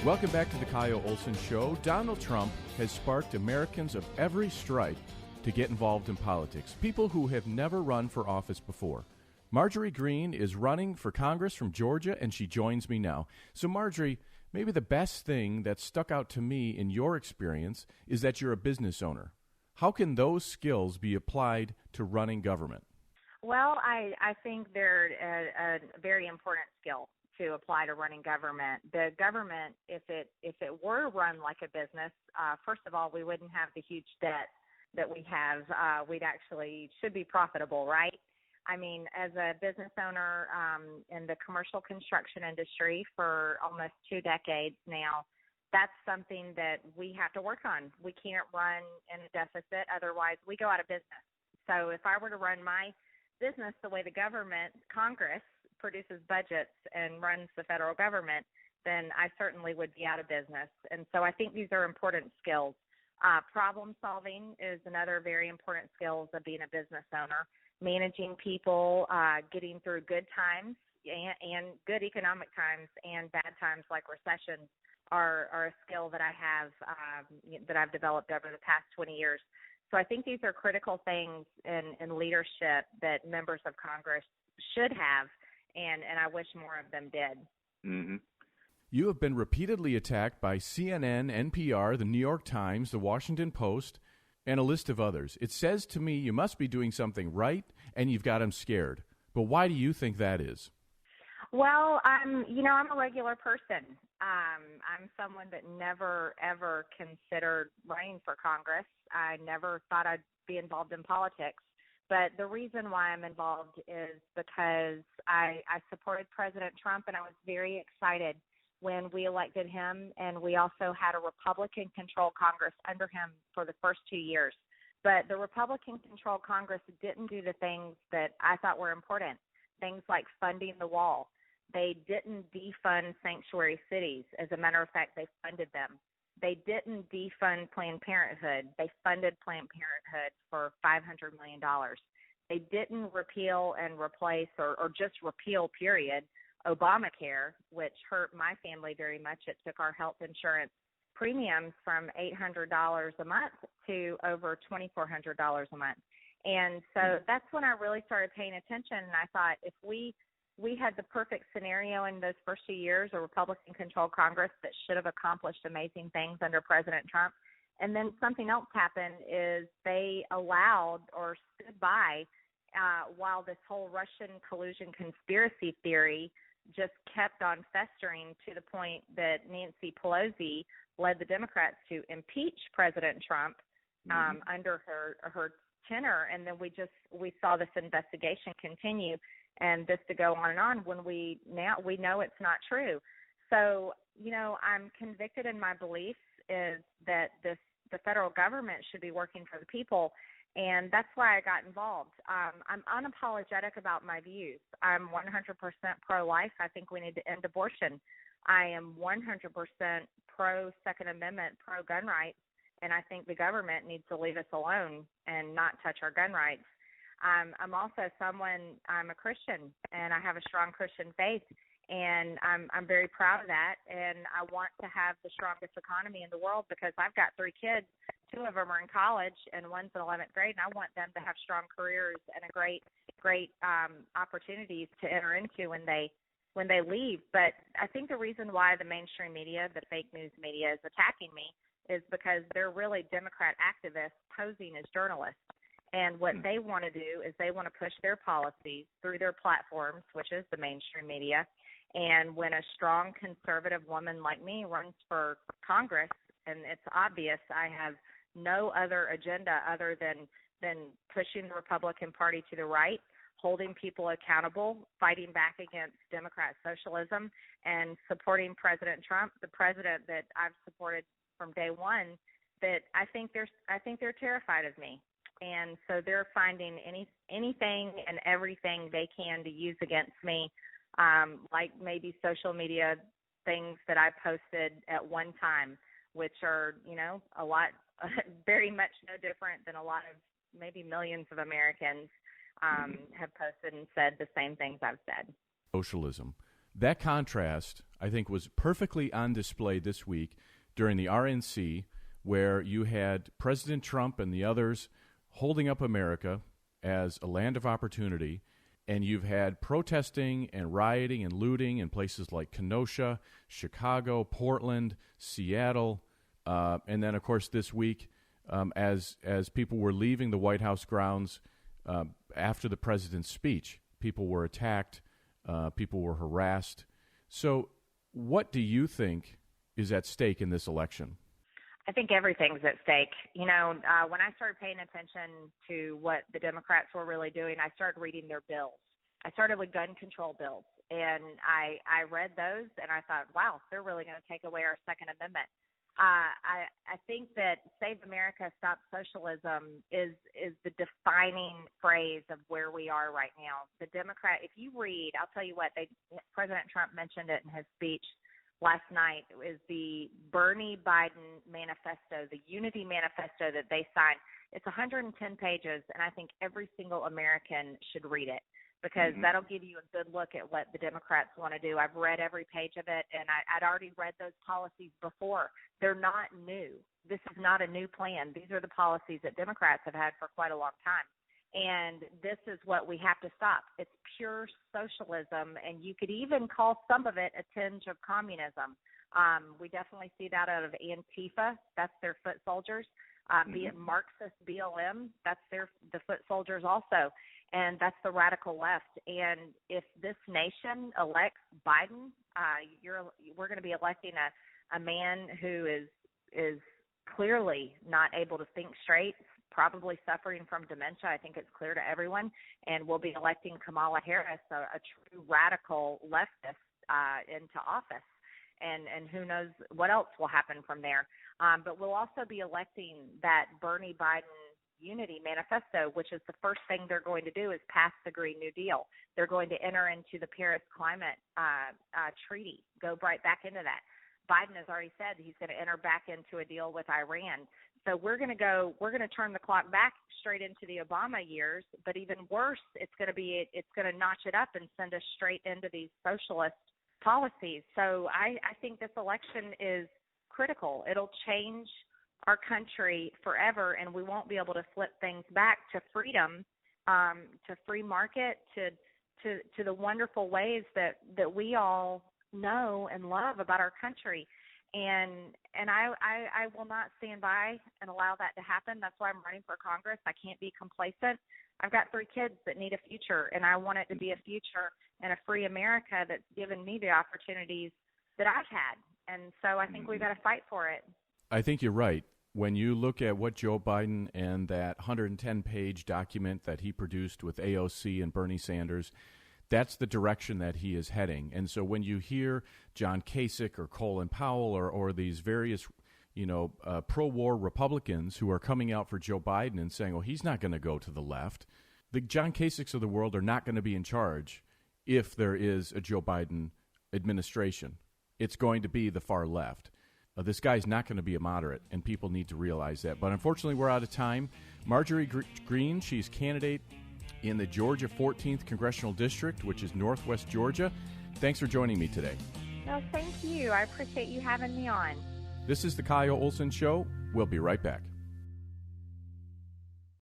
Welcome back to the Kyle Olson Show. Donald Trump has sparked Americans of every stripe to get involved in politics, people who have never run for office before. Marjorie Greene is running for Congress from Georgia, and she joins me now. So, Marjorie, maybe the best thing that stuck out to me in your experience is that you're a business owner. How can those skills be applied to running government? Well, I think they're a very important skill to apply to running government. The government, if it were run like a business, first of all, we wouldn't have the huge debt that we have. We'd actually should be profitable, right? I mean, as a business owner in the commercial construction industry for almost 2 decades now, that's something that we have to work on. We can't run in a deficit, otherwise we go out of business. So if I were to run my business the way the government, Congress, produces budgets and runs the federal government, then I certainly would be out of business. And so I think these are important skills. Problem solving is another very important skill of being a business owner. Managing people, getting through good times and good economic times and bad times like recession are a skill that I have that I've developed over the past 20 years. So I think these are critical things in leadership that members of Congress should have, and I wish more of them did. Mm-hmm. You have been repeatedly attacked by CNN, NPR, the New York Times, the Washington Post, and a list of others. It says to me you must be doing something right, and you've got them scared. But why do you think that is? Well, I'm a regular person. I'm someone that never, ever considered running for Congress. I never thought I'd be involved in politics. But the reason why I'm involved is because I supported President Trump, and I was very excited when we elected him, and we also had a Republican-controlled Congress under him for the first 2 years. But the Republican-controlled Congress didn't do the things that I thought were important, things like funding the wall. They didn't defund sanctuary cities. As a matter of fact, they funded them. They didn't defund Planned Parenthood. They funded Planned Parenthood for $500 million. They didn't repeal and replace or just repeal, period, Obamacare, which hurt my family very much. It took our health insurance premiums from $800 a month to over $2,400 a month. And so that's when I really started paying attention, and I thought if we had the perfect scenario in those first 2 years, a Republican-controlled Congress that should have accomplished amazing things under President Trump. And then something else happened is they allowed or stood by while this whole Russian collusion conspiracy theory just kept on festering to the point that Nancy Pelosi led the Democrats to impeach President Trump under her tenure. And then we saw this investigation continue and this to go on and on when we know it's not true. So, I'm convicted in my beliefs is that the federal government should be working for the people, and that's why I got involved. I'm unapologetic about my views. I'm 100% pro-life. I think we need to end abortion. I am 100% pro-Second Amendment, pro-gun rights, and I think the government needs to leave us alone and not touch our gun rights. I'm also I'm a Christian, and I have a strong Christian faith, and I'm very proud of that, and I want to have the strongest economy in the world because I've got 3 kids. 2 of them are in college, and one's in 11th grade, and I want them to have strong careers and a great opportunities to enter into when they leave. But I think the reason why the mainstream media, the fake news media, is attacking me is because they're really Democrat activists posing as journalists. And what they want to do is they want to push their policies through their platforms, which is the mainstream media. And when a strong conservative woman like me runs for Congress, and it's obvious I have no other agenda other than pushing the Republican Party to the right, holding people accountable, fighting back against Democrat socialism, and supporting President Trump, the president that I've supported from day one, that I think they're terrified of me. And so they're finding anything and everything they can to use against me, like maybe social media things that I posted at one time, which are, a lot, very much no different than a lot of maybe millions of Americans have posted and said the same things I've said. Socialism. That contrast, I think, was perfectly on display this week during the RNC, where you had President Trump and the others holding up America as a land of opportunity, and you've had protesting and rioting and looting in places like Kenosha, Chicago, Portland, Seattle, and then, of course, this week, as people were leaving the White House grounds after the president's speech, people were attacked, people were harassed. So what do you think is at stake in this election? I think everything's at stake. You know, when I started paying attention to what the Democrats were really doing, I started reading their bills. I started with gun control bills, and I read those, and I thought, wow, they're really going to take away our Second Amendment. I think that Save America, Stop Socialism is the defining phrase of where we are right now. The Democrat, if you read, I'll tell you what, President Trump mentioned it in his speech last night, is the Bernie Biden manifesto, the unity manifesto that they signed. It's 110 pages, and I think every single American should read it, because that'll give you a good look at what the Democrats want to do. I've read every page of it, and I'd already read those policies before. They're not new. This is not a new plan. These are the policies that Democrats have had for quite a long time. And this is what we have to stop. It's pure socialism, and you could even call some of it a tinge of communism. We definitely see that out of Antifa. That's their foot soldiers. Be it Marxist BLM, that's the foot soldiers also. And that's the radical left. And if this nation elects Biden, we're going to be electing a man who is clearly not able to think straight, probably suffering from dementia. I think it's clear to everyone. And we'll be electing Kamala Harris, a true radical leftist, into office. And who knows what else will happen from there. But we'll also be electing that Bernie Biden Unity Manifesto, which is the first thing they're going to do is pass the Green New Deal. They're going to enter into the Paris Climate Treaty, go right back into that. Biden has already said he's going to enter back into a deal with Iran. So we're going to turn the clock back straight into the Obama years, but even worse, it's going to notch it up and send us straight into these socialist policies. So I think this election is critical. It'll change our country forever, and we won't be able to flip things back to freedom, to free market, to the wonderful ways that we all know and love about our country. And I will not stand by and allow that to happen. That's why I'm running for Congress. I can't be complacent. I've got 3 kids that need a future, and I want it to be a future and a free America that's given me the opportunities that I've had. And so I think we've got to fight for it. I think you're right. When you look at what Joe Biden and that 110-page document that he produced with AOC and Bernie Sanders, that's the direction that he is heading. And so when you hear John Kasich or Colin Powell or these various, pro-war Republicans who are coming out for Joe Biden and saying, oh, he's not going to go to the left, the John Kasichs of the world are not going to be in charge if there is a Joe Biden administration. It's going to be the far left. This guy's not going to be a moderate, and people need to realize that. But unfortunately, we're out of time. Marjorie Greene, she's candidate in the Georgia 14th Congressional District, which is Northwest Georgia. Thanks for joining me today. No, thank you. I appreciate you having me on. This is the Kyle Olson Show. We'll be right back.